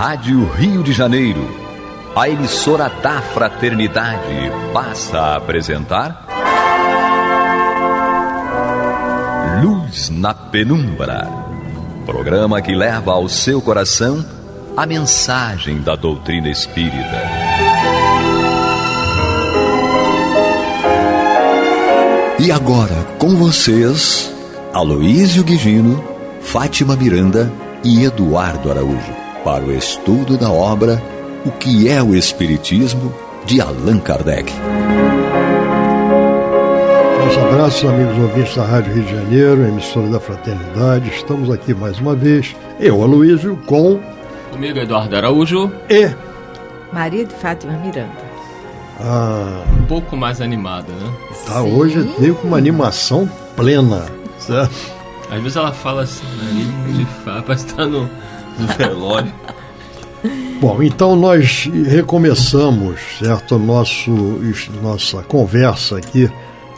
Rádio Rio de Janeiro, a emissora da Fraternidade, passa a apresentar Luz na Penumbra, programa que leva ao seu coração a mensagem da doutrina espírita. E agora, com vocês, Aloísio Guigino, Fátima Miranda e Eduardo Araújo, para o estudo da obra O que é o Espiritismo, de Allan Kardec. Nosso abraço, amigos ouvintes da Rádio Rio de Janeiro, emissora da Fraternidade. Estamos aqui mais uma vez, eu, Aloísio, comigo, Eduardo Araújo e Maria de Fátima Miranda. Um pouco mais animada, né? Tá, hoje veio com uma animação plena, certo? Às vezes ela fala assim, Maria de Fátima, parece que está no velório. Bom, então nós recomeçamos, certo, nossa conversa aqui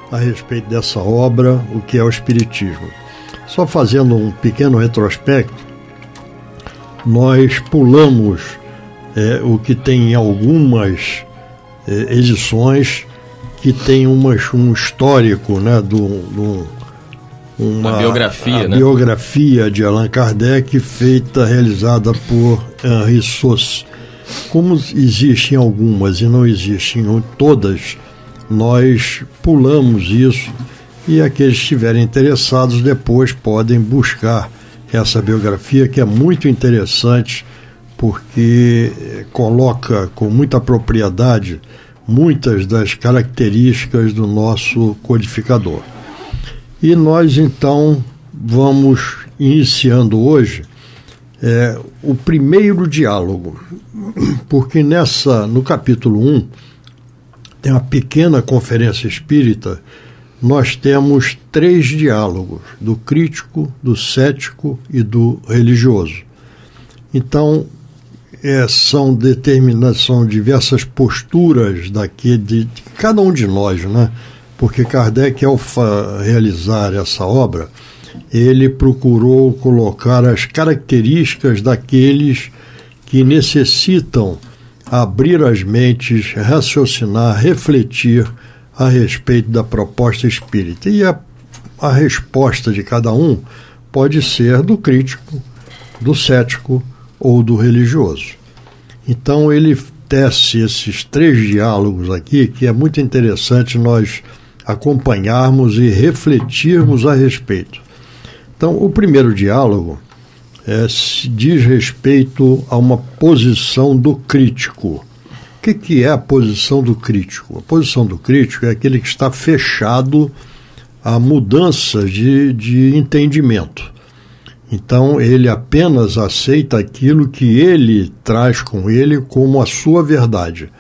a respeito dessa obra, O que é o Espiritismo. Só fazendo um pequeno retrospecto, nós pulamos o que tem algumas edições que tem um histórico, né, uma biografia, né? Biografia de Allan Kardec realizada por Henri Sauce. Como existem algumas e não existem todas, nós pulamos isso e aqueles que estiverem interessados depois podem buscar essa biografia, que é muito interessante porque coloca com muita propriedade muitas das características do nosso codificador. E nós então vamos iniciando hoje o primeiro diálogo, porque no capítulo 1 tem uma pequena conferência espírita. Nós temos 3 diálogos, do crítico, do cético e do religioso. Então, são diversas posturas de cada um de nós, né? Porque Kardec, ao realizar essa obra, ele procurou colocar as características daqueles que necessitam abrir as mentes, raciocinar, refletir a respeito da proposta espírita. E a resposta de cada um pode ser do crítico, do cético ou do religioso. Então ele tece esses 3 diálogos aqui, que é muito interessante nós acompanharmos e refletirmos a respeito. Então, o primeiro diálogo diz respeito a uma posição do crítico. O que é a posição do crítico? A posição do crítico é aquele que está fechado a mudanças de entendimento. Então, ele apenas aceita aquilo que ele traz com ele como a sua verdade.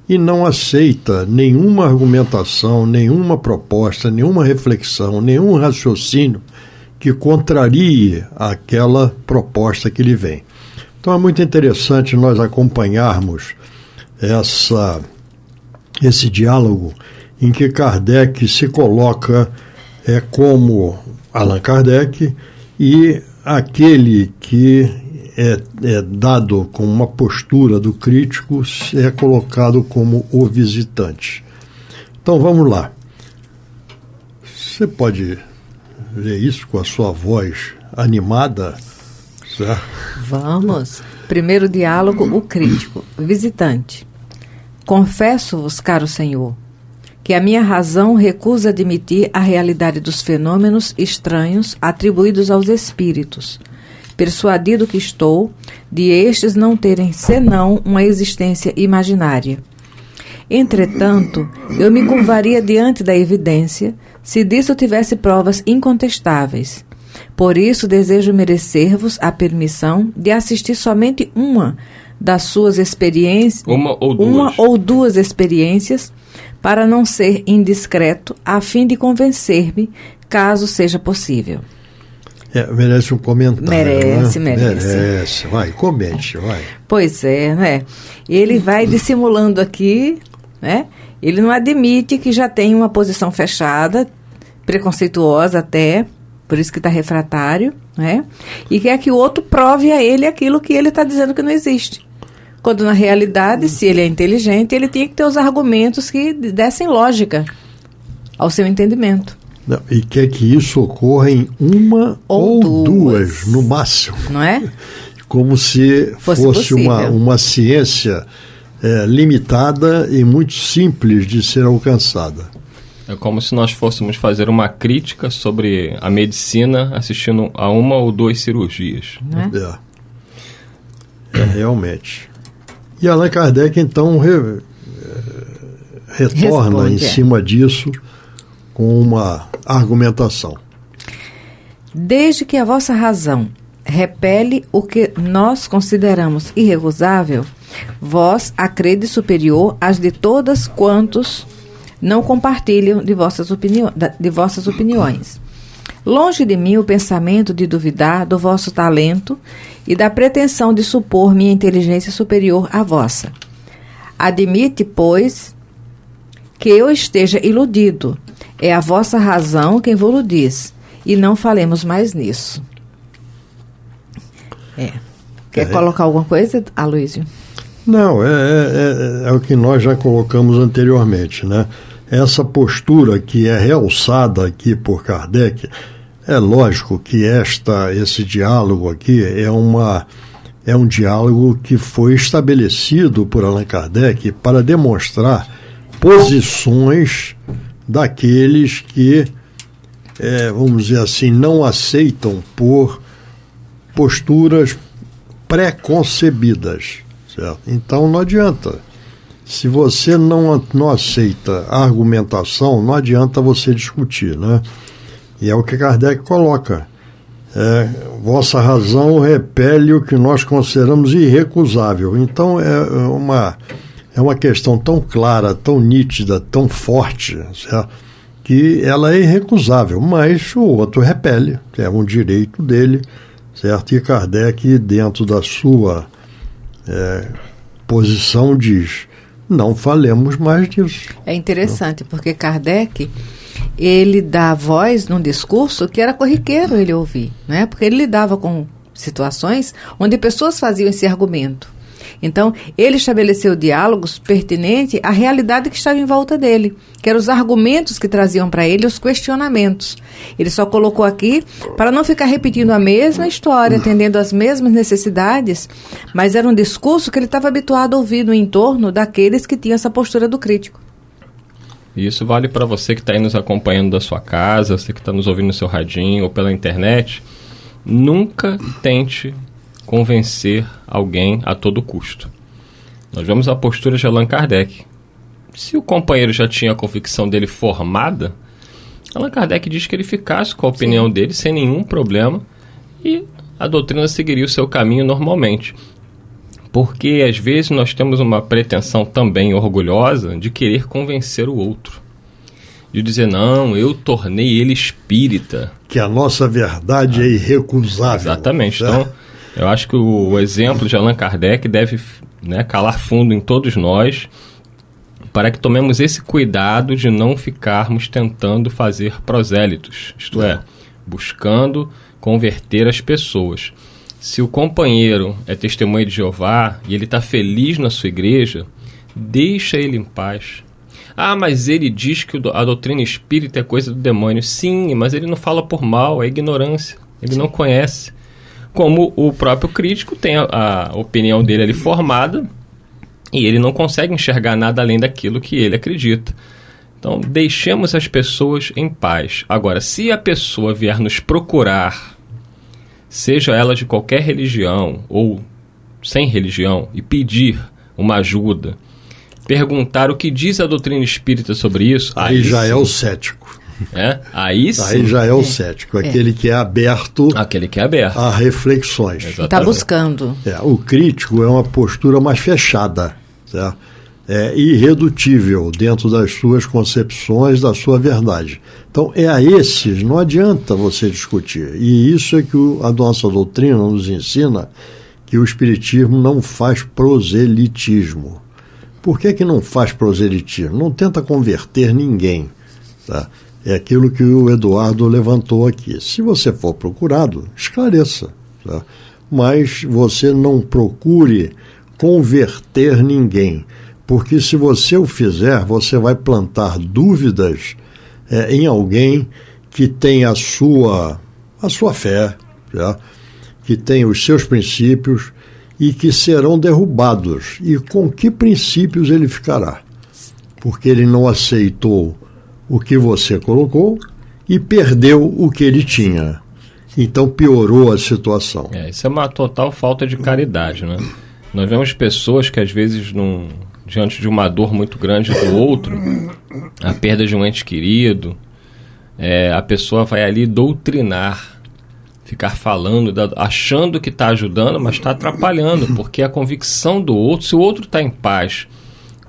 E não aceita nenhuma argumentação, nenhuma proposta, nenhuma reflexão, nenhum raciocínio que contrarie aquela proposta que lhe vem. Então é muito interessante nós acompanharmos esse diálogo em que Kardec se coloca como Allan Kardec e aquele que é dado com uma postura do crítico é colocado como o visitante. Então vamos lá. Você pode ler isso com a sua voz animada? Certo? Vamos. Primeiro diálogo, o crítico. Visitante. Confesso-vos, caro senhor, que a minha razão recusa admitir a realidade dos fenômenos estranhos atribuídos aos espíritos, persuadido que estou de estes não terem senão uma existência imaginária. Entretanto, eu me curvaria diante da evidência se disso tivesse provas incontestáveis. Por isso desejo merecer-vos a permissão de assistir somente uma das suas experiências, uma ou duas experiências, para não ser indiscreto, a fim de convencer-me, caso seja possível. Merece um comentário. Merece. Merece. Vai, comente, vai. Pois é, né? Ele vai dissimulando aqui, né? Ele não admite que já tem uma posição fechada, preconceituosa até, por isso que está refratário, né? E quer que o outro prove a ele aquilo que ele está dizendo que não existe. Quando, na realidade, se ele é inteligente, ele tinha que ter os argumentos que dessem lógica ao seu entendimento. Não, e quer que isso ocorra em uma ou duas, no máximo. Não é? Como se fosse uma ciência limitada e muito simples de ser alcançada. É como se nós fôssemos fazer uma crítica sobre a medicina assistindo a uma ou duas cirurgias. Né? Realmente. E Allan Kardec, então, retorna em cima disso com uma argumentação. Desde que a vossa razão repele o que nós consideramos irrecusável, vós a crede superior às de todas quantos não compartilham de vossas opiniões. Longe de mim o pensamento de duvidar do vosso talento e da pretensão de supor minha inteligência superior à vossa. Admite, pois, que eu esteja iludido. É a vossa razão quem vos diz, e não falemos mais nisso. Quer colocar alguma coisa, Aloysio? Não, é o que nós já colocamos anteriormente, né? Essa postura que é realçada aqui por Kardec, é lógico que esse diálogo aqui é um diálogo que foi estabelecido por Allan Kardec para demonstrar posições daqueles que, vamos dizer assim, não aceitam por posturas pré-concebidas, certo? Então não adianta. Se você não aceita a argumentação, não adianta você discutir, né? E é o que Kardec coloca. Vossa razão repele o que nós consideramos irrecusável. Então é uma questão tão clara, tão nítida, tão forte, certo? Que ela é irrecusável, mas o outro repele, é um direito dele, certo? E Kardec, dentro da sua posição, diz: não falemos mais disso. É interessante, porque Kardec, ele dá voz num discurso que era corriqueiro ele ouvir, né? Porque ele lidava com situações onde pessoas faziam esse argumento. Então, ele estabeleceu diálogos pertinentes à realidade que estava em volta dele, que eram os argumentos que traziam para ele os questionamentos. Ele só colocou aqui para não ficar repetindo a mesma história, atendendo às mesmas necessidades, mas era um discurso que ele estava habituado a ouvir no entorno daqueles que tinham essa postura do crítico. E isso vale para você que está aí nos acompanhando da sua casa, você que está nos ouvindo no seu radinho ou pela internet. Nunca tente convencer alguém a todo custo. Nós vemos a postura de Allan Kardec. Se o companheiro já tinha a convicção dele formada, Allan Kardec diz que ele ficasse com a opinião dele sem nenhum problema e a doutrina seguiria o seu caminho normalmente. Porque às vezes nós temos uma pretensão também orgulhosa de querer convencer o outro. De dizer, não, eu tornei ele espírita. Que a nossa verdade é irrecusável. Exatamente. Certo? Então, eu acho que o exemplo de Allan Kardec deve, calar fundo em todos nós, para que tomemos esse cuidado de não ficarmos tentando fazer prosélitos, isto é, buscando converter as pessoas. Se o companheiro é testemunha de Jeová e ele está feliz na sua igreja, deixa ele em paz. Ah, mas ele diz que a doutrina espírita é coisa do demônio. Sim, mas ele não fala por mal, é ignorância, ele não conhece. Como o próprio crítico tem a opinião dele ali formada e ele não consegue enxergar nada além daquilo que ele acredita. Então, deixemos as pessoas em paz. Agora, se a pessoa vier nos procurar, seja ela de qualquer religião ou sem religião, e pedir uma ajuda, perguntar o que diz a doutrina espírita sobre isso... Aí já é o cético. Aí sim. Aí já é o cético, aquele que é aberto a reflexões. Está buscando. O crítico é uma postura mais fechada, certo? É irredutível dentro das suas concepções, da sua verdade. Então, a esses não adianta você discutir. E isso é que a nossa doutrina nos ensina, que o espiritismo não faz proselitismo. Por que não faz proselitismo? Não tenta converter ninguém, tá? É aquilo que o Eduardo levantou aqui. Se você for procurado, esclareça. Tá? Mas você não procure converter ninguém, porque se você o fizer, você vai plantar dúvidas em alguém que tem a sua fé, tá? Que tem os seus princípios e que serão derrubados. E com que princípios ele ficará? Porque ele não aceitou o que você colocou e perdeu o que ele tinha. Então piorou a situação. Isso é uma total falta de caridade, né? Nós vemos pessoas que às vezes, diante de uma dor muito grande do outro, a perda de um ente querido, a pessoa vai ali doutrinar, ficar falando, achando que está ajudando, mas está atrapalhando, porque a convicção do outro, se o outro está em paz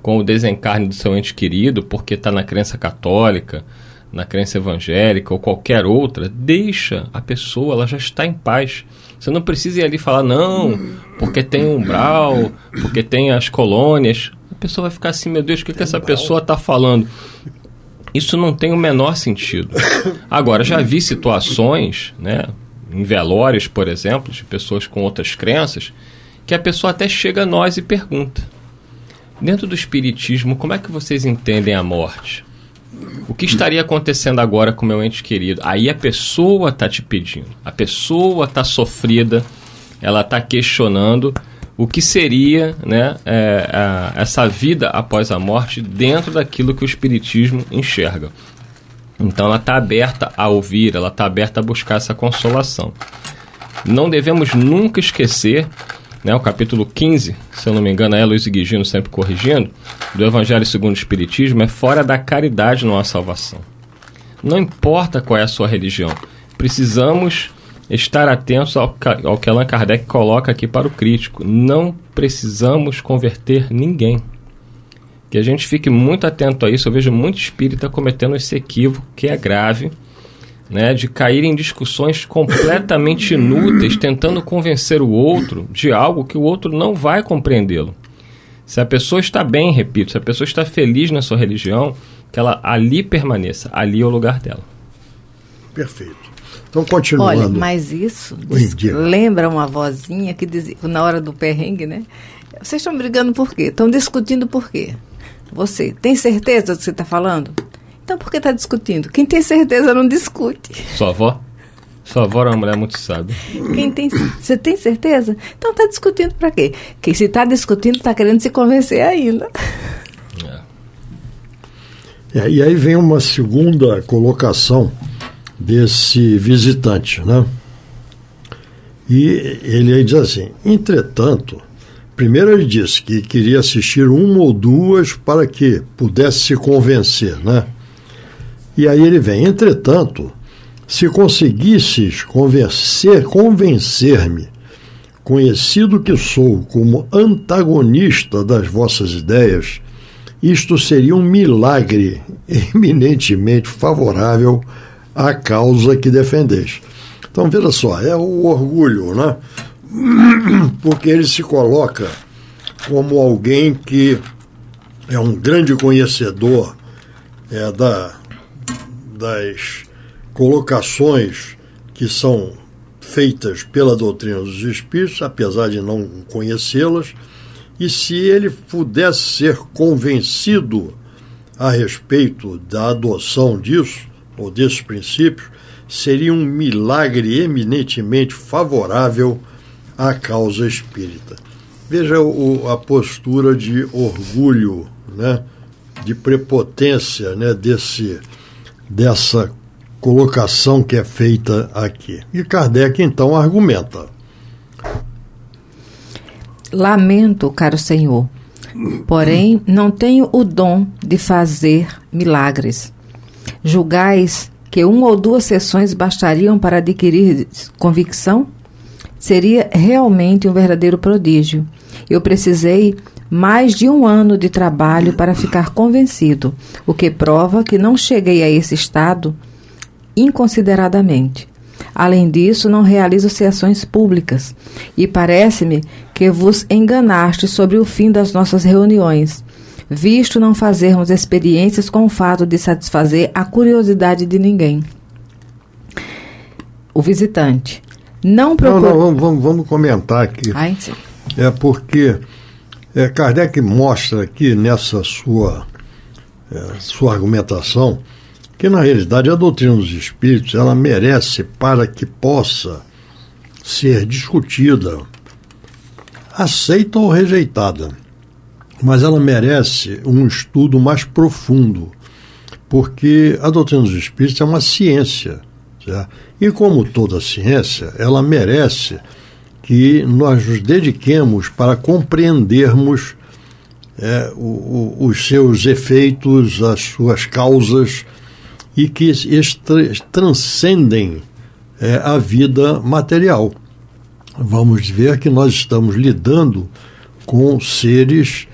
com o desencarne do seu ente querido, porque está na crença católica, na crença evangélica ou qualquer outra, deixa a pessoa, ela já está em paz. Você não precisa ir ali falar, não, porque tem umbral, porque tem as colônias. A pessoa vai ficar assim, meu Deus, o que essa pessoa está falando? Isso não tem o menor sentido. Agora, já vi situações, né, em velórios, por exemplo, de pessoas com outras crenças, que a pessoa até chega a nós e pergunta: dentro do espiritismo, como é que vocês entendem a morte? O que estaria acontecendo agora com meu ente querido? Aí a pessoa está te pedindo, a pessoa está sofrida, ela está questionando o que seria, né, essa vida após a morte dentro daquilo que o espiritismo enxerga. Então ela está aberta a ouvir, ela está aberta a buscar essa consolação. Não devemos nunca esquecer, né, o capítulo 15, se eu não me engano, Luiz Guigino sempre corrigindo, do Evangelho segundo o Espiritismo, é fora da caridade não há salvação. Não importa qual é a sua religião, precisamos estar atentos ao que Allan Kardec coloca aqui para o crítico. Não precisamos converter ninguém. Que a gente fique muito atento a isso. Eu vejo muito espírita cometendo esse equívoco, que é grave, né, de cair em discussões completamente inúteis, tentando convencer o outro de algo que o outro não vai compreendê-lo. Se a pessoa está bem, repito, se a pessoa está feliz na sua religião, que ela ali permaneça, ali é o lugar dela. Perfeito. Então, continuando. Olha, mas isso lembra uma vozinha que dizia, na hora do perrengue, né? Vocês estão brigando por quê? Estão discutindo por quê? Você tem certeza do que você está falando? Então por que está discutindo? Quem tem certeza não discute. Sua avó? Sua avó era uma mulher muito sábia. Você tem certeza? Então está discutindo para quê? Quem se está discutindo está querendo se convencer ainda. E aí vem uma segunda colocação desse visitante, né? E ele aí diz assim: entretanto, primeiro ele disse que queria assistir uma ou duas para que pudesse se convencer, né? E aí ele vem: entretanto, se conseguisses convencer-me, conhecido que sou como antagonista das vossas ideias, isto seria um milagre eminentemente favorável à causa que defendeis. Então, veja só, é o orgulho, né? Porque ele se coloca como alguém que é um grande conhecedor das colocações que são feitas pela doutrina dos espíritos, apesar de não conhecê-las, e se ele pudesse ser convencido a respeito da adoção disso, ou desses princípios, seria um milagre eminentemente favorável à causa espírita. Veja a postura de orgulho, né, de prepotência, né, dessa colocação que é feita aqui. E Kardec, então, argumenta. Lamento, caro senhor, porém não tenho o dom de fazer milagres. Julgais que 1 ou 2 sessões bastariam para adquirir convicção? Seria realmente um verdadeiro prodígio. Eu precisei mais de 1 ano de trabalho para ficar convencido, o que prova que não cheguei a esse estado inconsideradamente. Além disso, não realizo sessões públicas e parece-me que vos enganaste sobre o fim das nossas reuniões. visto não fazermos experiências com o fato de satisfazer a curiosidade de ninguém. O visitante. Não procura... Vamos comentar aqui. Ai, sim. É porque Kardec mostra aqui nessa sua argumentação que, na realidade, a doutrina dos espíritos ela merece, para que possa ser discutida, aceita ou rejeitada, mas ela merece um estudo mais profundo, porque a doutrina dos espíritos é uma ciência, certo? E como toda ciência, ela merece que nós nos dediquemos para compreendermos os seus efeitos, as suas causas, e que eles transcendem a vida material. Vamos ver que nós estamos lidando com seres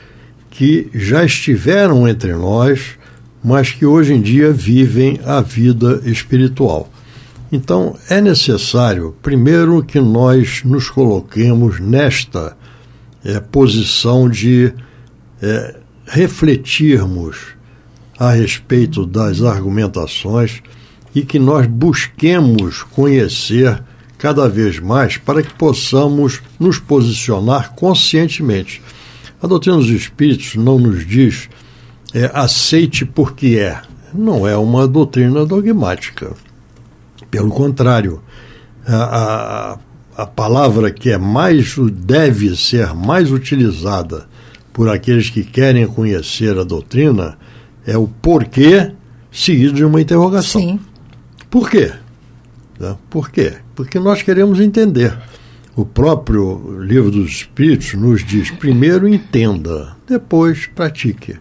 que já estiveram entre nós, mas que hoje em dia vivem a vida espiritual. Então, é necessário, primeiro, que nós nos coloquemos nesta posição de refletirmos a respeito das argumentações e que nós busquemos conhecer cada vez mais para que possamos nos posicionar conscientemente. A doutrina dos espíritos não nos diz aceite porque é. Não é uma doutrina dogmática. Pelo contrário, a palavra que deve ser mais utilizada por aqueles que querem conhecer a doutrina é o porquê, seguido de uma interrogação. Sim. Por quê? Por quê? Porque nós queremos entender. O próprio Livro dos Espíritos nos diz, primeiro entenda, depois pratique.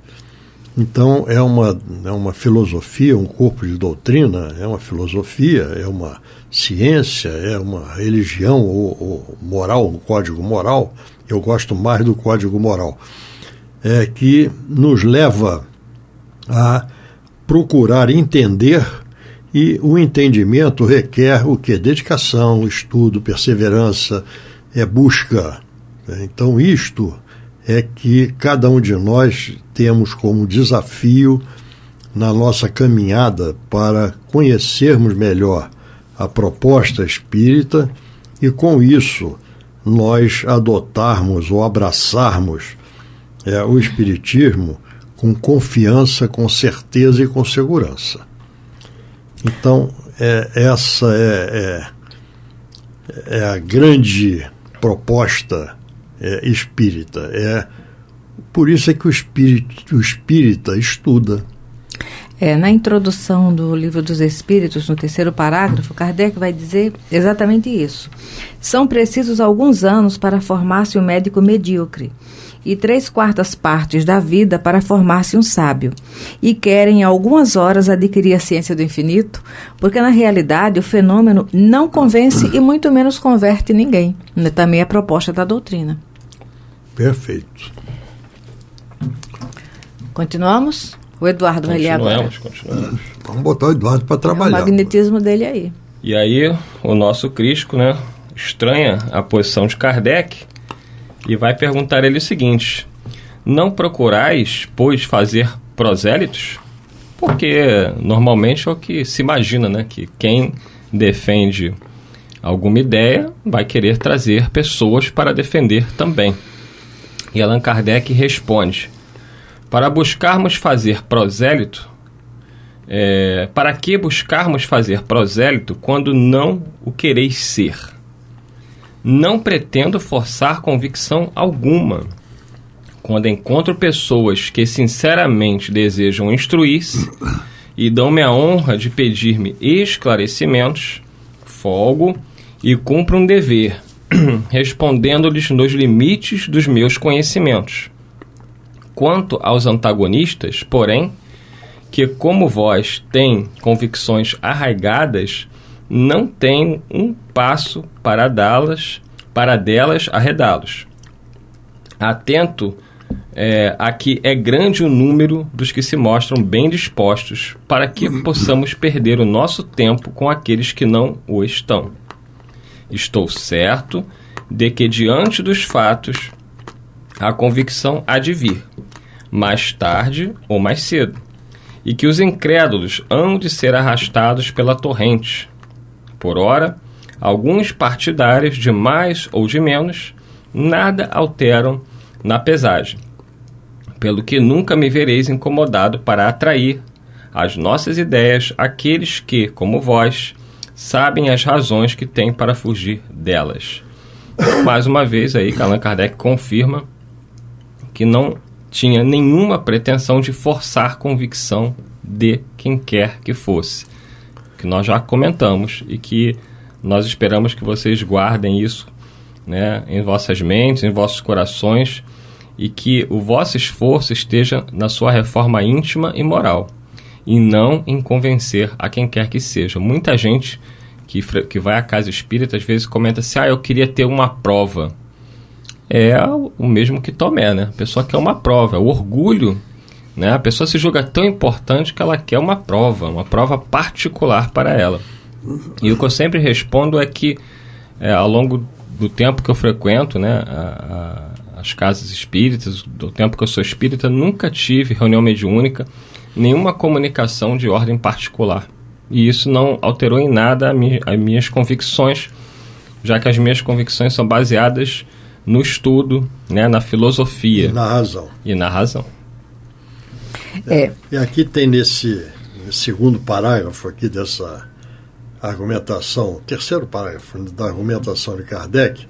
Então, é uma filosofia, um corpo de doutrina, é uma filosofia, é uma ciência, é uma religião ou moral, um código moral. Eu gosto mais do código moral, que nos leva a procurar entender, e o entendimento requer o quê? Dedicação, estudo, perseverança, busca. Então, isto é que cada um de nós temos como desafio na nossa caminhada para conhecermos melhor a proposta espírita e, com isso, nós adotarmos ou abraçarmos o espiritismo com confiança, com certeza e com segurança. Então, essa é a grande proposta espírita. Por isso é que o espírita estuda. Na introdução do Livro dos Espíritos, no 3º parágrafo, Kardec vai dizer exatamente isso. São precisos alguns anos para formar-se um médico medíocre e 3/4 partes da vida para formar-se um sábio. E querem em algumas horas adquirir a ciência do infinito, porque na realidade o fenômeno não convence e muito menos converte ninguém. Também é a proposta da doutrina. Perfeito. Continuamos? O Eduardo vai ler agora. Continuamos. Vamos botar o Eduardo para trabalhar. O magnetismo dele aí. E aí, o nosso crítico, estranha a posição de Kardec e vai perguntar a ele o seguinte: não procurais, pois, fazer prosélitos? Porque normalmente é o que se imagina, que quem defende alguma ideia vai querer trazer pessoas para defender também. E Allan Kardec responde: para buscarmos fazer prosélito, para que buscarmos fazer prosélito quando não o quereis ser? Não pretendo forçar convicção alguma. Quando encontro pessoas que sinceramente desejam instruir-se e dão-me a honra de pedir-me esclarecimentos, folgo e cumpro um dever, respondendo-lhes nos limites dos meus conhecimentos. Quanto aos antagonistas, porém, que como vós têm convicções arraigadas, não tenho um passo para delas arredá-los. Atento a que é grande o número dos que se mostram bem dispostos para que possamos perder o nosso tempo com aqueles que não o estão. Estou certo de que diante dos fatos a convicção há de vir, mais tarde ou mais cedo, e que os incrédulos hão de ser arrastados pela torrente. Por ora, alguns partidários, de mais ou de menos, nada alteram na pesagem, pelo que nunca me vereis incomodado para atrair às nossas ideias aqueles que, como vós, sabem as razões que têm para fugir delas. Mais uma vez aí, Allan Kardec confirma que não tinha nenhuma pretensão de forçar convicção de quem quer que fosse, que nós já comentamos e que nós esperamos que vocês guardem isso, né, em vossas mentes, em vossos corações, e que o vosso esforço esteja na sua reforma íntima e moral, e não em convencer a quem quer que seja. Muita gente que vai à casa espírita às vezes comenta assim: eu queria ter uma prova. É o mesmo que Tomé, né? A pessoa quer uma prova, o orgulho, né? A pessoa se julga tão importante que ela quer uma prova particular para ela. E o que eu sempre respondo é que ao longo do tempo que eu frequento, né, as casas espíritas, do tempo que eu sou espírita, nunca tive reunião mediúnica, nenhuma comunicação de ordem particular. E isso não alterou em nada as minhas convicções, já que as minhas convicções são baseadas no estudo, né, na filosofia. E na razão. E aqui tem nesse segundo parágrafo aqui dessa argumentação, terceiro parágrafo da argumentação de Kardec,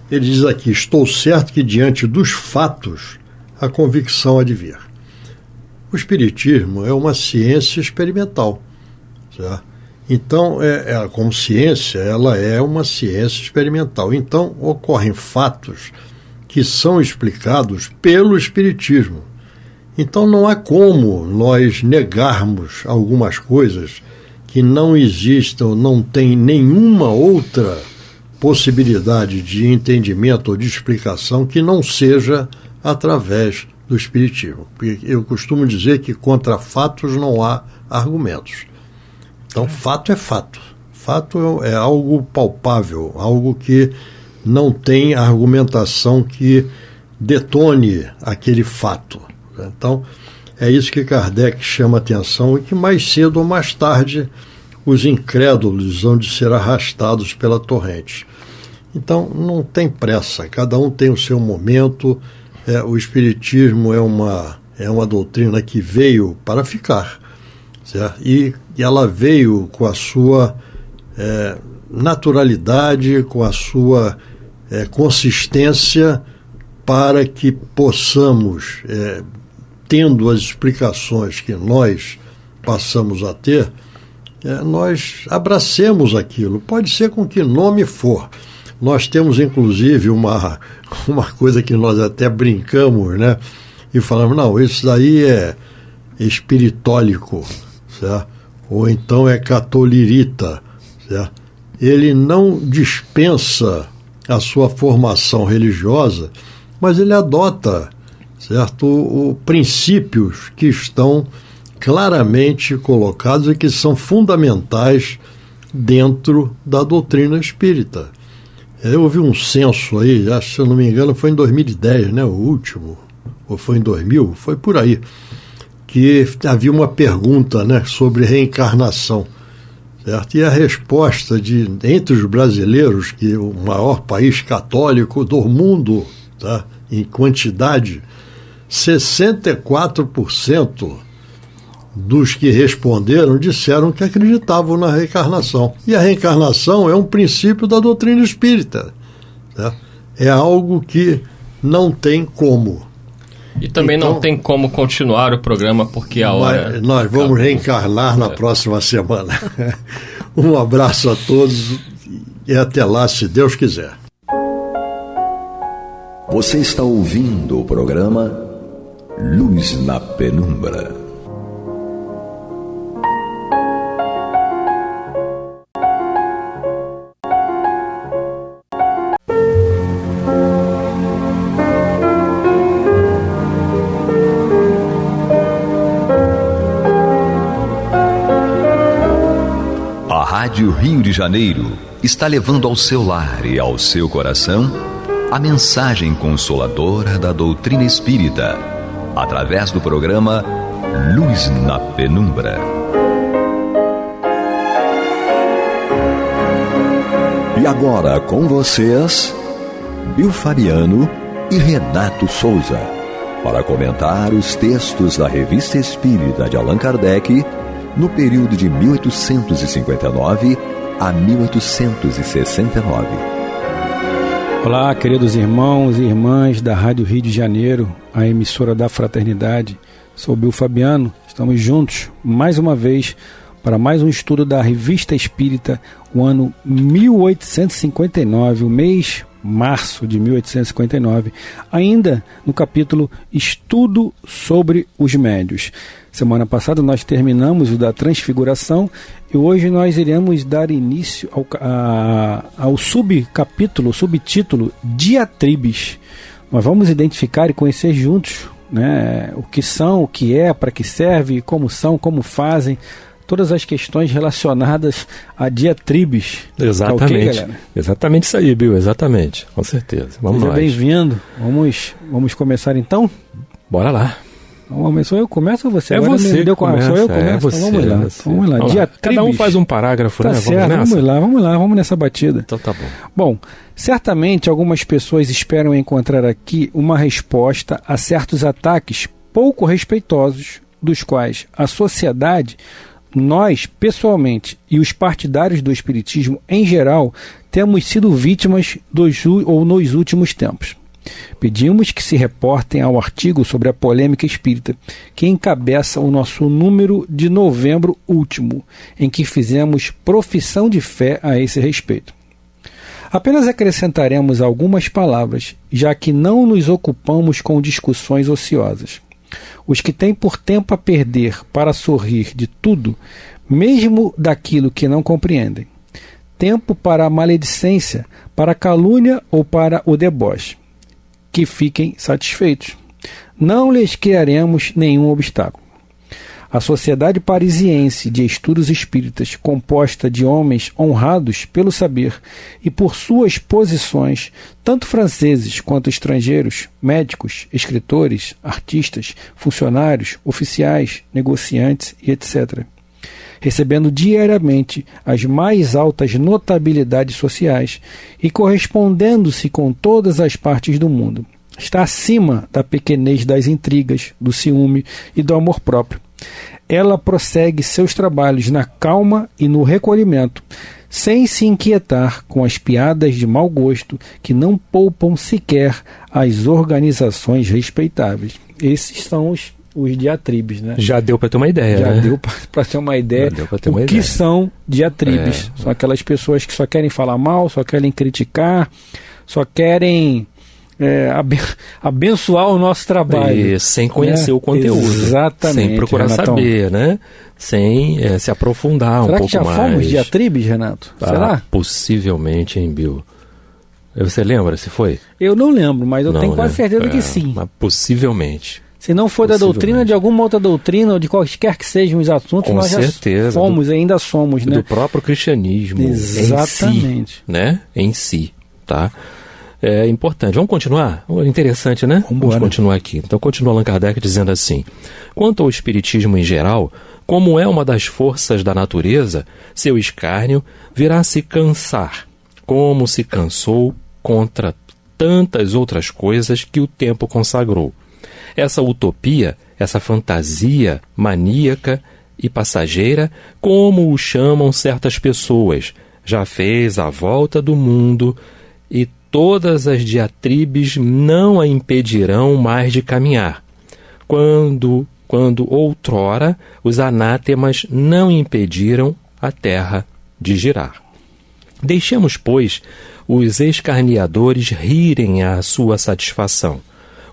ele diz aqui: estou certo que diante dos fatos a convicção há de vir. O Espiritismo é uma ciência experimental. Certo? Então, como ciência, ela é uma ciência experimental. Então, ocorrem fatos que são explicados pelo Espiritismo. Então, não há como nós negarmos algumas coisas que não existam, não tem nenhuma outra possibilidade de entendimento ou de explicação que não seja através do Espiritismo. Porque eu costumo dizer que contra fatos não há argumentos. Então, fato é fato. Fato é algo palpável, algo que não tem argumentação que detone aquele fato. Então, é isso que Kardec chama a atenção, e que mais cedo ou mais tarde os incrédulos vão de ser arrastados pela torrente. Então, não tem pressa, cada um tem o seu momento. O Espiritismo é uma doutrina que veio para ficar, certo? E ela veio com a sua naturalidade, com a sua consistência, para que possamos, tendo as explicações que nós passamos a ter, nós abracemos aquilo, pode ser com que nome for. Nós temos, inclusive, uma coisa que nós até brincamos, né? E falamos: não, isso daí é espiritólico, certo? Ou então é catolirita, certo? Ele não dispensa a sua formação religiosa, mas ele adota, certo, princípios que estão claramente colocados e que são fundamentais dentro da doutrina espírita. Eu ouvi um censo aí, acho, se eu não me engano, foi em 2010, né, o último, ou foi em 2000, foi por aí, que havia uma pergunta, né, sobre reencarnação, certo? E a resposta entre os brasileiros, que o maior país católico do mundo, tá, em quantidade, 64% dos que responderam disseram que acreditavam na reencarnação. E a reencarnação é um princípio da doutrina espírita, certo? É algo que não tem como. E também então, não tem como continuar o programa, porque a hora... Nós vamos reencarnar na próxima semana. Um abraço a todos e até lá, se Deus quiser. Você está ouvindo o programa Luz na Penumbra. A Rádio Rio de Janeiro está levando ao seu lar e ao seu coração a mensagem consoladora da doutrina espírita, através do programa Luz na Penumbra. E agora com vocês, Bill Fabiano e Renato Souza, para comentar os textos da Revista Espírita de Allan Kardec no período de 1859 a 1869. Olá, queridos irmãos e irmãs da Rádio Rio de Janeiro, a emissora da Fraternidade. Sou Bill Fabiano, estamos juntos mais uma vez para mais um estudo da Revista Espírita, o ano 1859, o mês março de 1859, ainda no capítulo Estudo sobre os Médios. Semana passada nós terminamos o da Transfiguração e hoje nós iremos dar início ao subcapítulo, subtítulo Diatribes. Nós vamos identificar e conhecer juntos, né, o que são, o que é, para que serve, como são, como fazem, todas as questões relacionadas a diatribes. Exatamente. Tá okay, galera? Exatamente isso aí, Bill, exatamente, com certeza. Vamos lá. Seja bem-vindo. Vamos começar então? Bora lá. Sou eu que começo ou você? É agora você que começa. Sou eu que começo? Você, então vamos lá. Vamos lá. Diatribes. Cada um faz um parágrafo, tá, né? Certo, vamos lá, vamos nessa batida. Então tá bom. Bom, certamente algumas pessoas esperam encontrar aqui uma resposta a certos ataques pouco respeitosos, dos quais a sociedade, nós pessoalmente e os partidários do Espiritismo em geral, temos sido vítimas nos últimos tempos. Pedimos que se reportem ao artigo sobre a polêmica espírita, que encabeça o nosso número de novembro último, em que fizemos profissão de fé a esse respeito. Apenas acrescentaremos algumas palavras, já que não nos ocupamos com discussões ociosas. Os que têm por tempo a perder para sorrir de tudo, mesmo daquilo que não compreendem. Tempo para a maledicência, para a calúnia ou para o deboche. Que fiquem satisfeitos. Não lhes criaremos nenhum obstáculo. A Sociedade Parisiense de Estudos Espíritas, composta de homens honrados pelo saber e por suas posições, tanto franceses quanto estrangeiros, médicos, escritores, artistas, funcionários, oficiais, negociantes e etc., recebendo diariamente as mais altas notabilidades sociais e correspondendo-se com todas as partes do mundo. Está acima da pequenez das intrigas, do ciúme e do amor próprio. Ela prossegue seus trabalhos na calma e no recolhimento, sem se inquietar com as piadas de mau gosto que não poupam sequer as organizações respeitáveis. Esses são os diatribes, né? Já deu para ter uma ideia, Já né? deu para ter uma ideia o que são diatribes. São aquelas pessoas que só querem falar mal, só querem criticar, só querem abençoar o nosso trabalho. E sem conhecer o conteúdo. Exatamente. Sem procurar Renatão. Saber, né? Sem se aprofundar um pouco mais. Será que já fomos diatribes, Renato? Será? Possivelmente, hein, Bill? Você lembra se foi? Eu não lembro, mas eu tenho quase certeza que sim. Mas possivelmente. Se não for da doutrina, de alguma outra doutrina, ou de quaisquer que sejam os assuntos, nós já fomos e ainda somos, né? Do próprio cristianismo. Exatamente. Em si, né? Em si, tá? É importante. Vamos continuar? Interessante, né? Vamos continuar aqui. Então, continua Allan Kardec dizendo assim: quanto ao espiritismo em geral, como é uma das forças da natureza, seu escárnio virá se cansar, como se cansou contra tantas outras coisas que o tempo consagrou. Essa utopia, essa fantasia maníaca e passageira, como o chamam certas pessoas, já fez a volta do mundo e todas as diatribes não a impedirão mais de caminhar. Quando outrora os anátemas não impediram a terra de girar. Deixemos, pois, os escarneadores rirem à sua satisfação,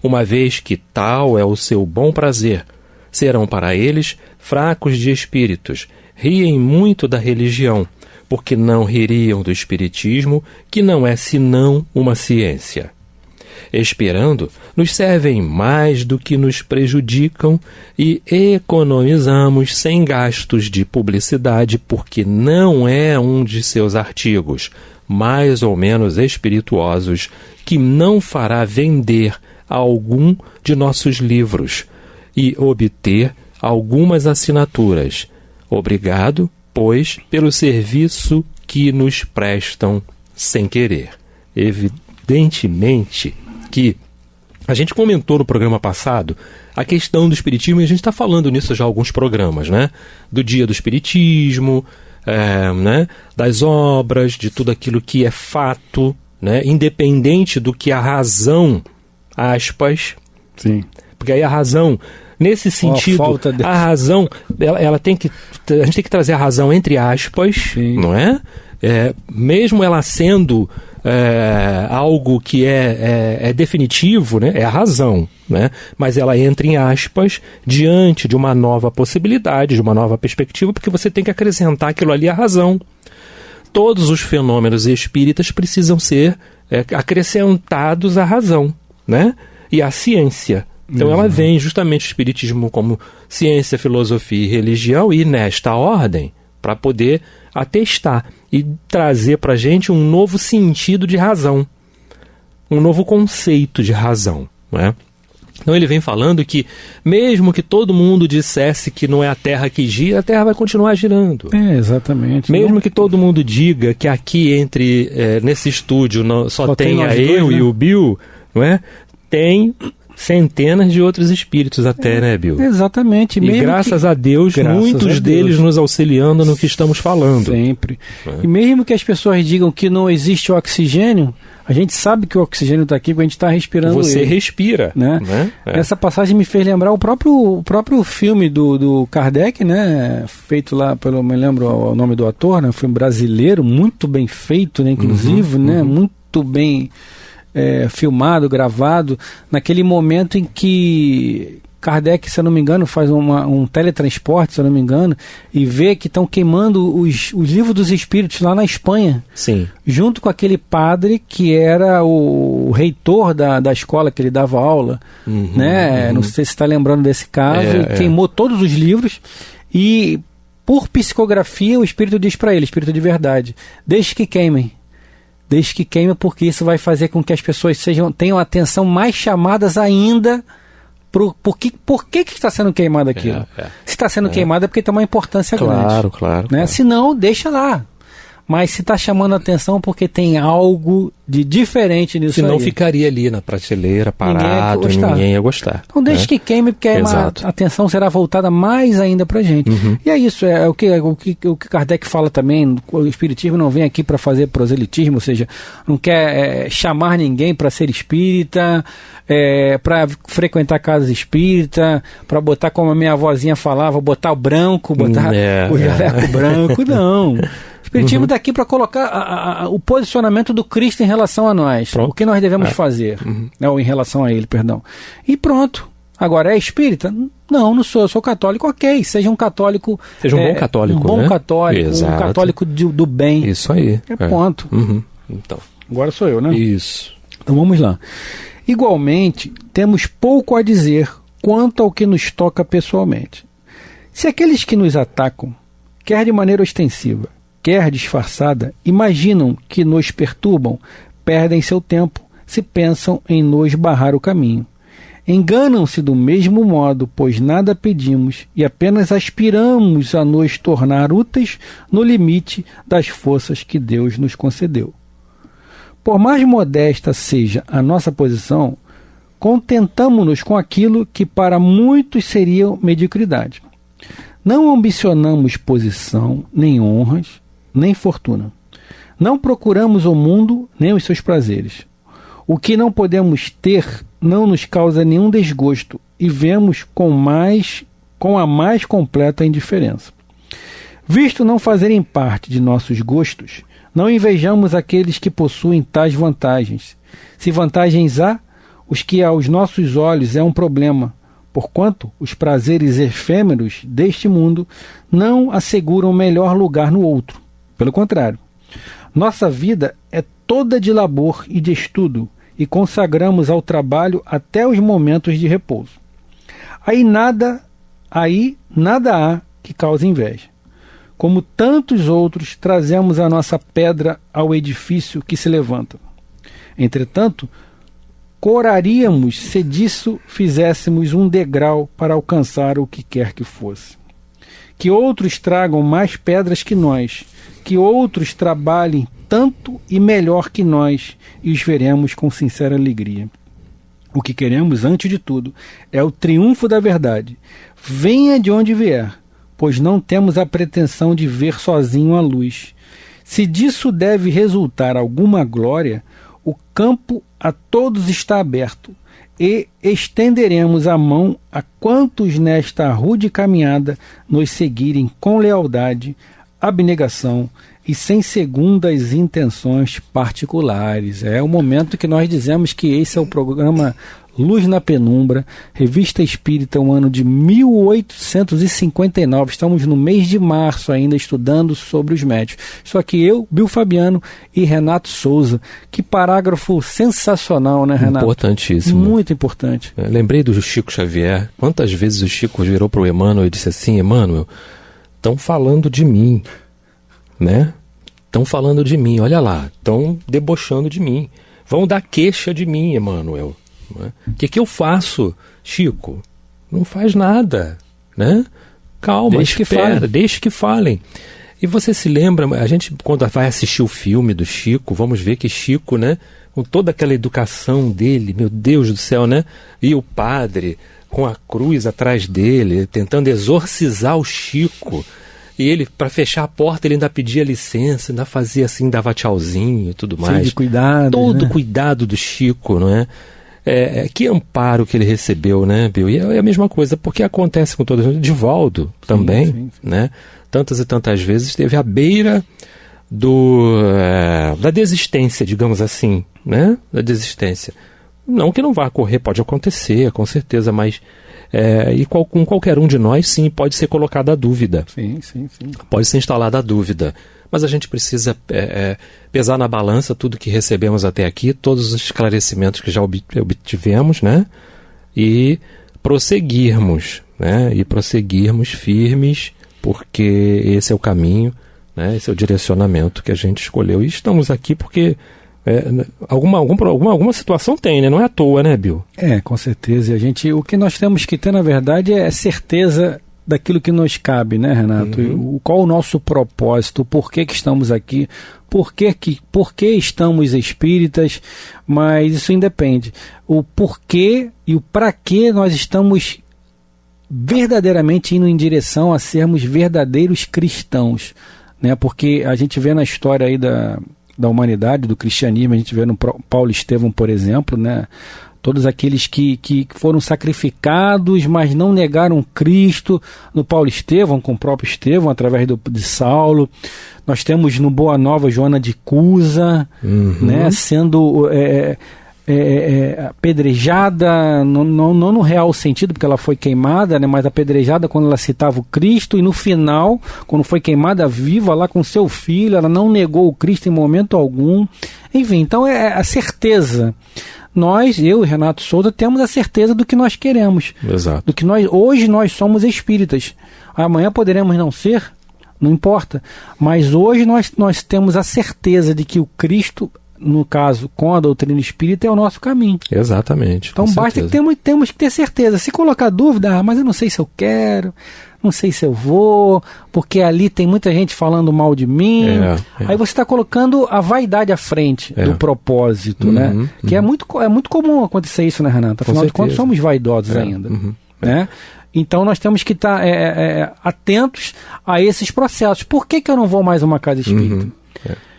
uma vez que tal é o seu bom prazer. Serão para eles fracos de espíritos, riem muito da religião, porque não ririam do espiritismo, que não é senão uma ciência. Esperando, nos servem mais do que nos prejudicam e economizamos sem gastos de publicidade, porque não é um de seus artigos, mais ou menos espirituosos, que não fará vender algum de nossos livros, e obter algumas assinaturas. Obrigado, pois, pelo serviço que nos prestam sem querer. Evidentemente que a gente comentou no programa passado a questão do Espiritismo, e a gente está falando nisso já há alguns programas, né? Do Dia do Espiritismo, né? Das obras, de tudo aquilo que é fato, né? Independente do que a razão, aspas. Sim. Porque aí a razão, nesse sentido, a razão, ela tem que, a gente tem que trazer a razão entre aspas, sim, não é? Mesmo ela sendo algo que é definitivo, né? É a razão, né? Mas ela entra em aspas diante de uma nova possibilidade, de uma nova perspectiva, porque você tem que acrescentar aquilo ali à razão. Todos os fenômenos espíritas precisam ser acrescentados à razão, né? E à ciência. Então ela vem justamente o Espiritismo como ciência, filosofia e religião, e nesta ordem, para poder atestar e trazer para a gente um novo sentido de razão, um novo conceito de razão, não é? Então ele vem falando que mesmo que todo mundo dissesse que não é a Terra que gira, a Terra vai continuar girando. Exatamente. Mesmo que todo mundo diga que aqui nesse estúdio só tenha eu, né? E o Bill, não é? Tem centenas de outros espíritos até, né, Bill? Exatamente. E graças a Deus, muitos deles nos auxiliando no que estamos falando. Sempre. E mesmo que as pessoas digam que não existe oxigênio, a gente sabe que o oxigênio está aqui porque a gente está respirando. Você respira. Né? Essa passagem me fez lembrar o próprio filme do Kardec, né? Feito lá pelo, me lembro o nome do ator, né? Um filme brasileiro, muito bem feito, né? Inclusive, né? Muito bem filmado, gravado, naquele momento em que Kardec, se eu não me engano, faz um teletransporte, se eu não me engano, e vê que estão queimando os livros dos espíritos lá na Espanha. Sim. Junto com aquele padre que era o reitor da escola que ele dava aula, né? Não sei se está lembrando desse caso. Queimou todos os livros e, por psicografia, o espírito diz para ele, espírito de verdade, deixe que queimem. Desde que queime, porque isso vai fazer com que as pessoas tenham atenção mais chamadas ainda por que está sendo queimado aquilo. Se está sendo queimado é porque tem uma importância grande. Claro. Né? Se não, deixa lá. Mas se está chamando a atenção porque tem algo de diferente nisso. Senão ficaria ali na prateleira, parado, ninguém ia gostar. Então deixe que queime, porque a atenção será voltada mais ainda para a gente. E é isso, o que Kardec fala também, o Espiritismo não vem aqui para fazer proselitismo, ou seja, não quer chamar ninguém para ser espírita, para frequentar casas espírita, para botar, como a minha avózinha falava, botar o branco, botar o jaleco branco, não. O Espiritismo está aqui para colocar o posicionamento do Cristo em relação a nós. Pronto. O que nós devemos fazer. Ou em relação a ele, perdão. E pronto. Agora, é espírita? Não sou. Eu sou católico, ok. Seja um católico. Seja um bom católico. Um bom né? católico. Exato. Um católico do bem. Isso aí. Ponto. Então. Agora sou eu, né? Isso. Então vamos lá. Igualmente, temos pouco a dizer quanto ao que nos toca pessoalmente. Se aqueles que nos atacam, quer de maneira ostensiva, quer disfarçada, imaginam que nos perturbam, perdem seu tempo se pensam em nos barrar o caminho. Enganam-se do mesmo modo, pois nada pedimos e apenas aspiramos a nos tornar úteis no limite das forças que Deus nos concedeu. Por mais modesta seja a nossa posição, contentamo-nos com aquilo que para muitos seria mediocridade. Não ambicionamos posição, nem honras, nem fortuna. Não procuramos o mundo, nem os seus prazeres. O que não podemos ter não nos causa nenhum desgosto e vemos com a mais completa indiferença. Visto não fazerem parte de nossos gostos, não invejamos aqueles que possuem tais vantagens. Se vantagens há, os que aos nossos olhos é um problema, porquanto os prazeres efêmeros deste mundo não asseguram melhor lugar no outro. Pelo contrário, nossa vida é toda de labor e de estudo, e consagramos ao trabalho até os momentos de repouso. Aí nada há que cause inveja. Como tantos outros, trazemos a nossa pedra ao edifício que se levanta. Entretanto, coraríamos se disso fizéssemos um degrau para alcançar o que quer que fosse. Que outros tragam mais pedras que nós, que outros trabalhem tanto e melhor que nós, e os veremos com sincera alegria. O que queremos, antes de tudo, é o triunfo da verdade. Venha de onde vier, pois não temos a pretensão de ver sozinho a luz. Se disso deve resultar alguma glória, o campo a todos está aberto, e estenderemos a mão a quantos nesta rude caminhada nos seguirem com lealdade, abnegação e sem segundas intenções particulares. É o momento que nós dizemos que esse é o programa Luz na Penumbra, Revista Espírita, um ano de 1859. Estamos no mês de março ainda estudando sobre os médios. Estou aqui eu, Bill Fabiano e Renato Souza. Que parágrafo sensacional, né, Renato? Importantíssimo. Muito importante. Lembrei do Chico Xavier. Quantas vezes o Chico virou para o Emmanuel e disse assim: Emmanuel, estão falando de mim, né? Estão falando de mim, olha lá, estão debochando de mim. Vão dar queixa de mim, Emmanuel. O que eu faço, Chico? Não faz nada, né? Calma, deixe que falem. E você se lembra, a gente quando vai assistir o filme do Chico, vamos ver que Chico, né, com toda aquela educação dele, meu Deus do céu, né? E o padre com a cruz atrás dele, tentando exorcizar o Chico. E ele, para fechar a porta, ele ainda pedia licença, ainda fazia assim, dava tchauzinho e tudo mais. Sim, de cuidado. Todo né? Cuidado do Chico, não é? Que amparo que ele recebeu, né, Bill? E é a mesma coisa, porque acontece com todas. Divaldo também, sim. né? Tantas e tantas vezes esteve à beira da desistência, digamos assim, né? Da desistência. Não que não vá ocorrer, pode acontecer, com certeza, mas com qualquer um de nós, sim, pode ser colocada a dúvida. Sim. Pode ser instalada a dúvida. Mas a gente precisa pesar na balança tudo que recebemos até aqui, todos os esclarecimentos que já obtivemos, né? E prosseguirmos, né? E prosseguirmos firmes, porque esse é o caminho, né? Esse é o direcionamento que a gente escolheu. E estamos aqui porque alguma situação tem, né? Não é à toa, né, Bill? Com certeza. O que nós temos que ter, na verdade, é certeza daquilo que nos cabe, né, Renato? Qual o nosso propósito, por que estamos aqui, por que estamos espíritas, mas isso independe. O porquê e o para que nós estamos verdadeiramente indo em direção a sermos verdadeiros cristãos, né? Porque a gente vê na história aí da humanidade, do cristianismo, a gente vê no Paulo Estevão, por exemplo, né? Todos aqueles que foram sacrificados, mas não negaram Cristo, no Paulo Estevão, com o próprio Estevão, através de Saulo. Nós temos no Boa Nova Joana de Cusa, né, sendo apedrejada, não no real sentido, porque ela foi queimada, né, mas apedrejada quando ela citava o Cristo, e no final, quando foi queimada viva lá com seu filho, ela não negou o Cristo em momento algum. Enfim, então é a certeza. Eu e Renato Souza temos a certeza do que nós queremos. Exato. Do que hoje nós somos espíritas. Amanhã poderemos não ser, não importa. Mas hoje nós temos a certeza de que o Cristo, no caso, com a doutrina espírita, é o nosso caminho. Exatamente. Então basta que temos que ter certeza. Se colocar dúvida, mas eu não sei se eu quero, não sei se eu vou, porque ali tem muita gente falando mal de mim. Aí você está colocando a vaidade à frente do propósito, né? Que é muito comum acontecer isso, né, Renato? Afinal de contas, somos vaidosos ainda. Né? Então nós temos que estar atentos a esses processos. Por que eu não vou mais a uma casa espírita?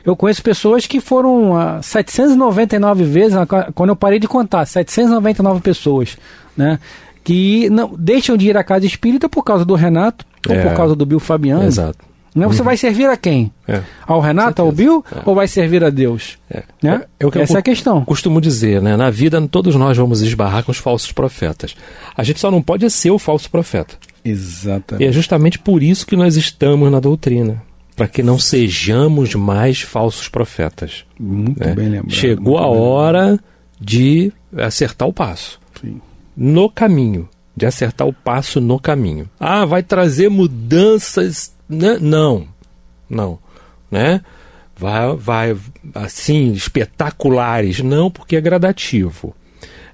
Eu conheço pessoas que foram 799 vezes, quando eu parei de contar, 799 pessoas, né? Que não deixam de ir à casa espírita por causa do Renato ou por causa do Bill Fabiano. Exato. Né? Você vai servir a quem? Ao Renato, ao Bill, ou vai servir a Deus? Né? Essa é a questão. Costumo dizer, né? Na vida todos nós vamos esbarrar com os falsos profetas. A gente só não pode ser o falso profeta. Exatamente. E é justamente por isso que nós estamos na doutrina. Para que não sejamos mais falsos profetas. Muito bem lembrado. Chegou a hora de acertar o passo. Sim. No caminho. De acertar o passo no caminho. Vai trazer mudanças. Né? Não. Né? Vai assim, espetaculares. Não, porque é gradativo.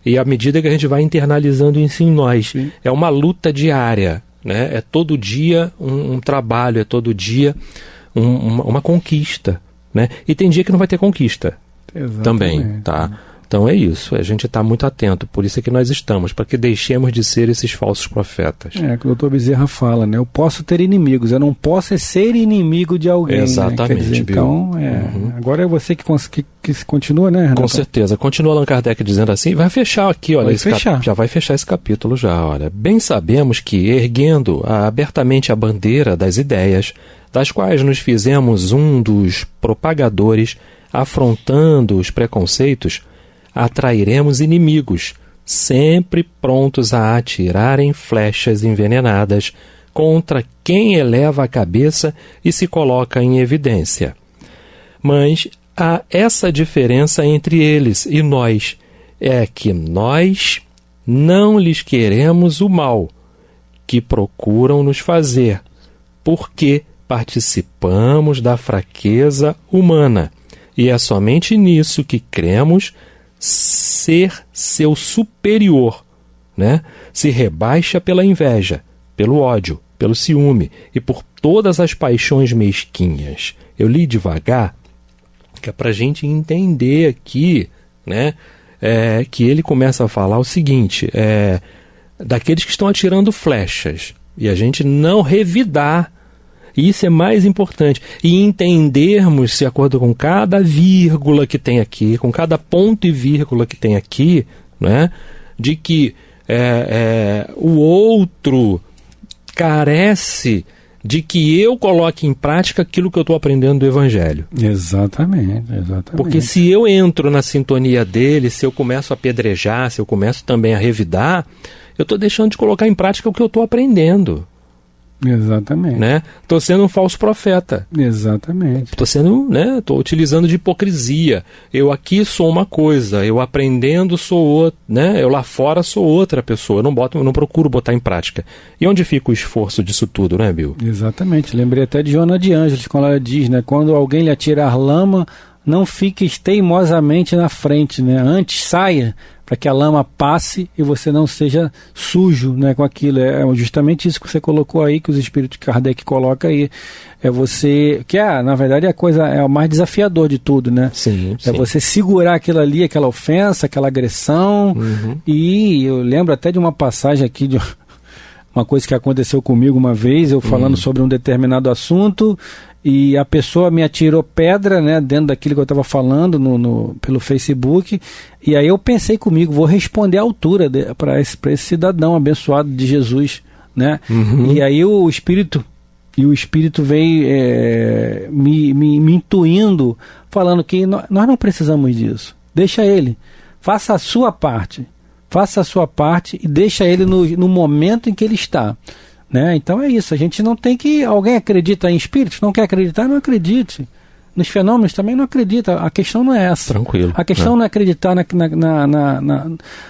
E à medida que a gente vai internalizando isso em nós, sim, é uma luta diária, né? É todo dia um trabalho, é todo dia uma conquista, né? E tem dia que não vai ter conquista. Exatamente. Também, tá? Então é isso, a gente está muito atento, por isso é que nós estamos, para que deixemos de ser esses falsos profetas. É, que o Dr. Bezerra fala, né? Eu posso ter inimigos, eu não posso ser inimigo de alguém. Exatamente, né? Quer dizer, então, agora é você que continua, né, Renato? Com certeza, continua Allan Kardec dizendo assim, vai fechar aqui, olha, já vai fechar esse capítulo já, olha. Bem sabemos que, erguendo abertamente a bandeira das ideias, das quais nos fizemos um dos propagadores, afrontando os preconceitos, atrairemos inimigos, sempre prontos a atirarem flechas envenenadas contra quem eleva a cabeça e se coloca em evidência. Mas há essa diferença entre eles e nós, é que nós não lhes queremos o mal que procuram nos fazer, porque participamos da fraqueza humana, e é somente nisso que cremos ser seu superior, né? Se rebaixa pela inveja, pelo ódio, pelo ciúme e por todas as paixões mesquinhas. Eu li devagar, que é para a gente entender aqui, né? Que ele começa a falar o seguinte, daqueles que estão atirando flechas, e a gente não revidar. Isso é mais importante. E entendermos, de acordo com cada vírgula que tem aqui, com cada ponto e vírgula que tem aqui, né, de que o outro carece de que eu coloque em prática aquilo que eu estou aprendendo do Evangelho. Exatamente. Porque se eu entro na sintonia dele, se eu começo a apedrejar, se eu começo também a revidar, eu estou deixando de colocar em prática o que eu estou aprendendo. Exatamente. Né? Estou sendo um falso profeta. Exatamente. Estou utilizando de hipocrisia. Eu aqui sou uma coisa, eu aprendendo sou outra, né? Eu lá fora sou outra pessoa. Eu não procuro botar em prática. E onde fica o esforço disso tudo, né, Bill? Exatamente. Lembrei até de Joana de Ângeles, quando ela diz, né? Quando alguém lhe atirar lama, não fique teimosamente na frente, né? Antes saia, para que a lama passe e você não seja sujo, né, com aquilo. É justamente isso que você colocou aí, que os espíritos de Kardec colocam aí. É você, que na verdade a coisa é o mais desafiador de tudo, né? Sim. É você segurar aquilo ali, aquela ofensa, aquela agressão. E eu lembro até de uma passagem aqui de uma coisa que aconteceu comigo uma vez, eu falando sobre um determinado assunto, e a pessoa me atirou pedra, né, dentro daquilo que eu estava falando pelo Facebook, e aí eu pensei comigo, vou responder à altura para esse cidadão abençoado de Jesus, né? E aí o Espírito veio me intuindo, falando que nós não precisamos disso, deixa ele, faça a sua parte e deixa ele no momento em que ele está. Né? Então é isso, a gente não tem que... Alguém acredita em espíritos? Não quer acreditar? Não acredite. Nos fenômenos também não acredita. A questão não é essa. Tranquilo. A questão não é acreditar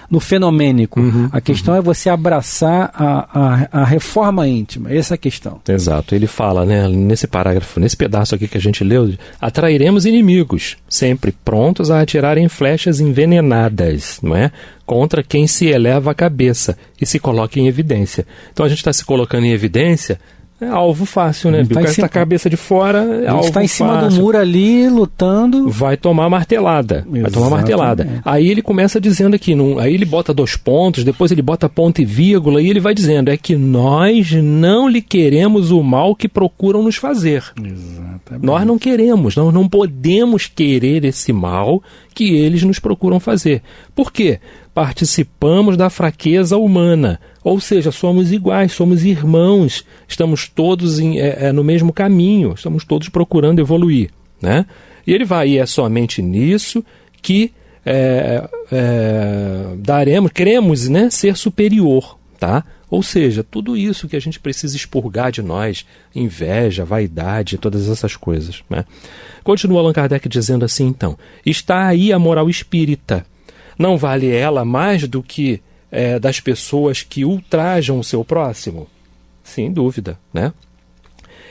no fenomênico. A questão é você abraçar a reforma íntima. Essa é a questão. Exato. Ele fala, né, nesse parágrafo, nesse pedaço aqui que a gente leu, atrairemos inimigos, sempre prontos a atirarem flechas envenenadas, não é? Contra quem se eleva a cabeça e se coloca em evidência. Então a gente está se colocando em evidência... É alvo fácil, né? O cara está com a cabeça de fora, é alvo fácil. Está em cima do muro ali, lutando. Vai tomar martelada. Aí ele começa dizendo aqui, aí ele bota 2 pontos, depois ele bota ponto e vírgula, e ele vai dizendo, é que nós não lhe queremos o mal que procuram nos fazer. Exatamente. Nós não queremos, nós não podemos querer esse mal que eles nos procuram fazer. Por quê? Participamos da fraqueza humana, ou seja, somos iguais, somos irmãos, estamos todos no mesmo caminho, estamos todos procurando evoluir, né? E ele vai, e é somente nisso que queremos, né, ser superior, tá? Ou seja, tudo isso que a gente precisa expurgar de nós, inveja, vaidade, todas essas coisas, né? Continua Allan Kardec dizendo assim, então, está aí a moral espírita. Não vale ela mais do que das pessoas que ultrajam o seu próximo? Sem dúvida, né?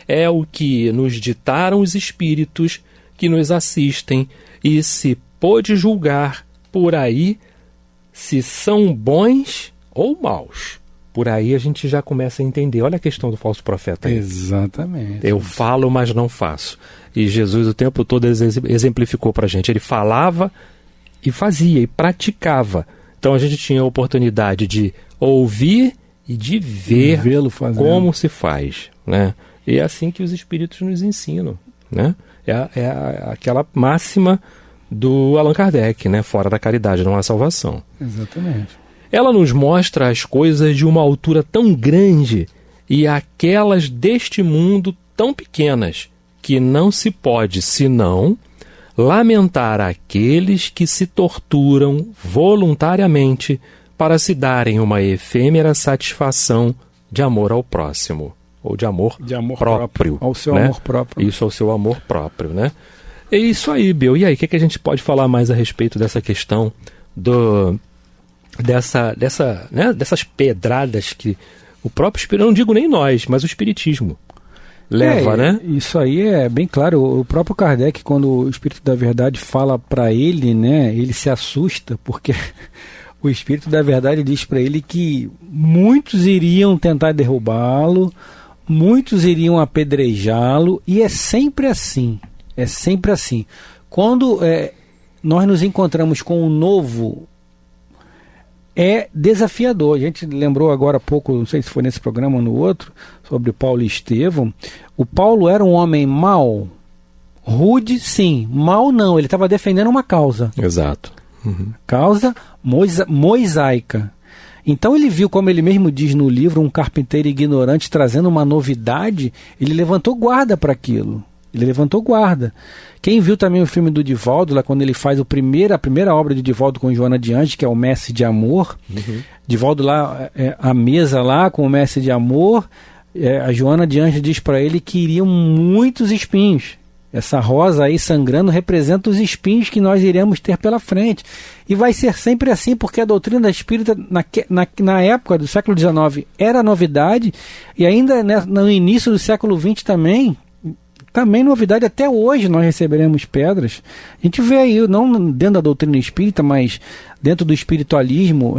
É o que nos ditaram os espíritos que nos assistem, e se pôde julgar por aí se são bons ou maus. Por aí a gente já começa a entender. Olha a questão do falso profeta aí. Exatamente. Eu falo, mas não faço. E Jesus o tempo todo exemplificou para a gente. Ele falava e fazia, e praticava. Então a gente tinha a oportunidade de ouvir e de ver como se faz, né? E é assim que os Espíritos nos ensinam, né? É aquela máxima do Allan Kardec, né? Fora da caridade não há salvação. Exatamente. Ela nos mostra as coisas de uma altura tão grande e aquelas deste mundo tão pequenas, que não se pode, senão, lamentar aqueles que se torturam voluntariamente para se darem uma efêmera satisfação de amor ao próximo, ou de amor próprio. Ao seu, né? Amor próprio. Isso, ao seu amor próprio, né? É isso aí, Bill. E aí, o que a gente pode falar mais a respeito dessa questão dessas pedradas que o próprio Espírito, eu não digo nem nós, mas o Espiritismo leva, né? Isso aí é bem claro. O próprio Kardec, quando o Espírito da Verdade fala para ele, né, ele se assusta, porque o Espírito da Verdade diz para ele que muitos iriam tentar derrubá-lo, muitos iriam apedrejá-lo, e é sempre assim. É sempre assim. Quando nós nos encontramos com o novo, é desafiador. A gente lembrou agora há pouco, não sei se foi nesse programa ou no outro, sobre Paulo e Estevão. O Paulo era um homem mau, rude, sim. Mau não, ele estava defendendo uma causa. Exato. Uhum. Causa mosaica. Então ele viu, como ele mesmo diz no livro, um carpinteiro ignorante trazendo uma novidade, ele levantou guarda para aquilo. Ele levantou guarda. Quem viu também o filme do Divaldo, lá quando ele faz a primeira obra de Divaldo com Joana de Anjos, que é o Mestre de Amor, Divaldo lá, a mesa lá com o Mestre de Amor, a Joana de Anjos diz para ele que iriam muitos espinhos. Essa rosa aí sangrando representa os espinhos que nós iremos ter pela frente. E vai ser sempre assim, porque a doutrina espírita, na época do século XIX, era novidade, e ainda no início do século XX também novidade. Até hoje nós receberemos pedras. A gente vê aí, não dentro da doutrina espírita, mas dentro do espiritualismo,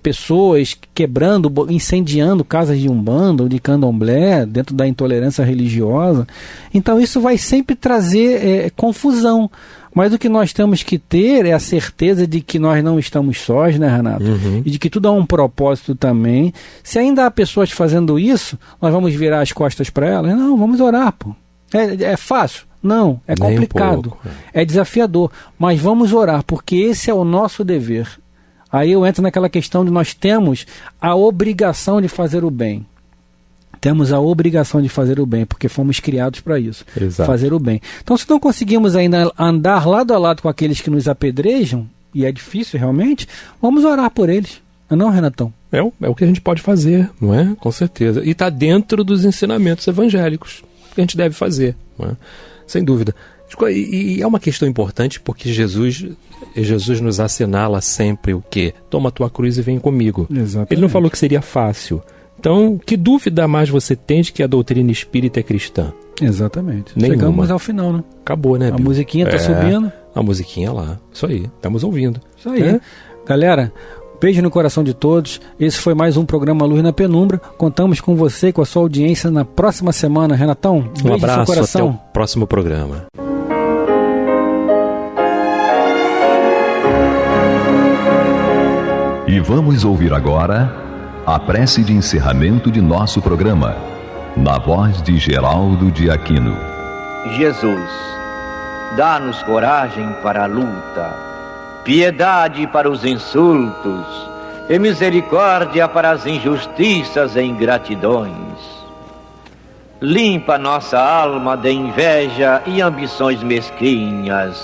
pessoas quebrando, incendiando casas de umbanda ou de candomblé, dentro da intolerância religiosa. Então isso vai sempre trazer confusão. Mas o que nós temos que ter é a certeza de que nós não estamos sós, né, Renato? E de que tudo há um propósito também. Se ainda há pessoas fazendo isso, nós vamos virar as costas para elas? Não, vamos orar, pô. É fácil? Não, é complicado, é desafiador, mas vamos orar, porque esse é o nosso dever. Aí eu entro naquela questão de nós temos a obrigação de fazer o bem. Temos a obrigação de fazer o bem, porque fomos criados para isso. Exato. Fazer o bem. Então, se não conseguimos ainda andar lado a lado com aqueles que nos apedrejam, e é difícil realmente, vamos orar por eles. Não, Renatão? É o que a gente pode fazer, não é? Com certeza. E está dentro dos ensinamentos evangélicos que a gente deve fazer, não é? Sem dúvida. E é uma questão importante, porque Jesus nos assinala sempre o quê? Toma a tua cruz e vem comigo. Exatamente. Ele não falou que seria fácil. Então, que dúvida mais você tem de que a doutrina espírita é cristã? Exatamente. Nenhuma. Chegamos ao final, né? Acabou, né, A Bill? musiquinha tá subindo. A musiquinha lá. Isso aí. Estamos ouvindo. Isso aí. Galera, beijo no coração de todos. Esse foi mais um programa Luz na Penumbra. Contamos com você, com a sua audiência na próxima semana. Renatão, beijo Um abraço, no seu coração. até o próximo programa. E vamos ouvir agora a prece de encerramento de nosso programa, na voz de Geraldo de Aquino. Jesus, dá-nos coragem para a luta, piedade para os insultos e misericórdia para as injustiças e ingratidões. Limpa nossa alma de inveja e ambições mesquinhas,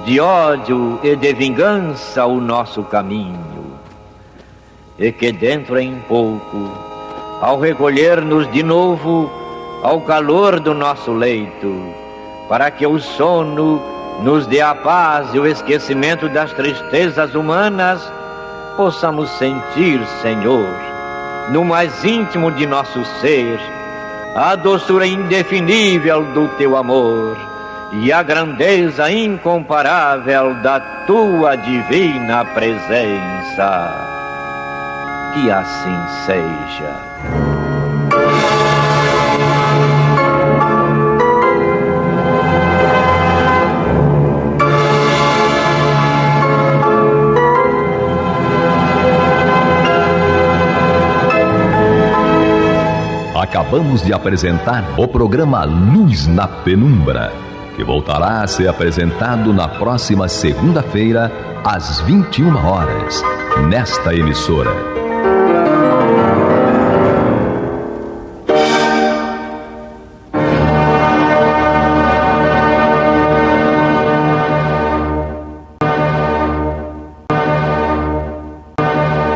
de ódio e de vingança o nosso caminho. E que dentro em pouco, ao recolher-nos de novo ao calor do nosso leito, para que o sono nos dê a paz e o esquecimento das tristezas humanas, possamos sentir, Senhor, no mais íntimo de nosso ser, a doçura indefinível do Teu amor e a grandeza incomparável da tua divina presença. Que assim seja. Acabamos de apresentar o programa Luz na Penumbra, que voltará a ser apresentado na próxima segunda-feira, às 21 horas, nesta emissora.